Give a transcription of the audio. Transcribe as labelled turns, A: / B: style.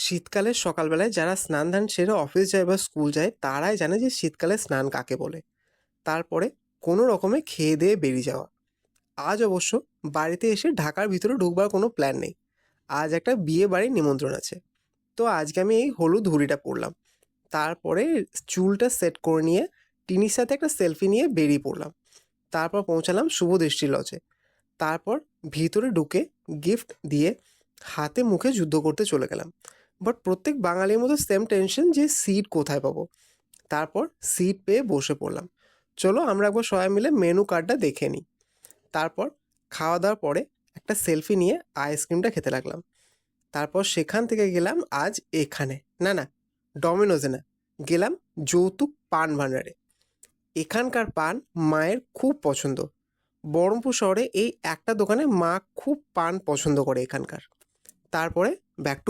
A: শীতকালের সকালবেলায় যারা স্নান ধান সেরে অফিস যায় বা স্কুল যায় তারাই জানে যে শীতকালে স্নান কাকে বলে। তারপরে কোনো রকমে খেয়ে দিয়ে বেরিয়ে যাওয়া। আজ অবশ্য বাড়িতে এসে ঢাকার ভিতরে ঢুকবার কোনো প্ল্যান নেই। আজ একটা বিয়ে বাড়ির নিমন্ত্রণ আছে। তো আজকে আমি এই হলুদ হুডিটা পরলাম। তারপরে চুলটা সেট করে নিয়ে টিনির সাথে একটা সেলফি নিয়ে বেরিয়ে পড়লাম। তারপর পৌঁছালাম শুভদৃষ্টি লজে। তারপর ভিতরে ঢুকে গিফট দিয়ে হাতে মুখে যুদ্ধ করতে চলে গেলাম। বাট প্রত্যেক বাঙালির মতো সেম টেনশন যে সিট কোথায় পাবো। তারপর সিট পেয়ে বসে পড়লাম। চলো আমরা একবার সবাই মিলে মেনু কার্ডটা দেখে নিই। তারপর খাওয়া দাওয়ার পরে একটা সেলফি নিয়ে আইসক্রিমটা খেতে লাগলাম। তারপর সেখান থেকে গেলাম আজ এখানে, না না, ডমিনোজে না, গেলাম যৌতুক পান ভাণ্ডারে। এখানকার পান মায়ের খুব পছন্দ। বহরমপুর শহরে এই একটা দোকানে মা খুব পান পছন্দ করে এখানকার। তারপরে ব্যাক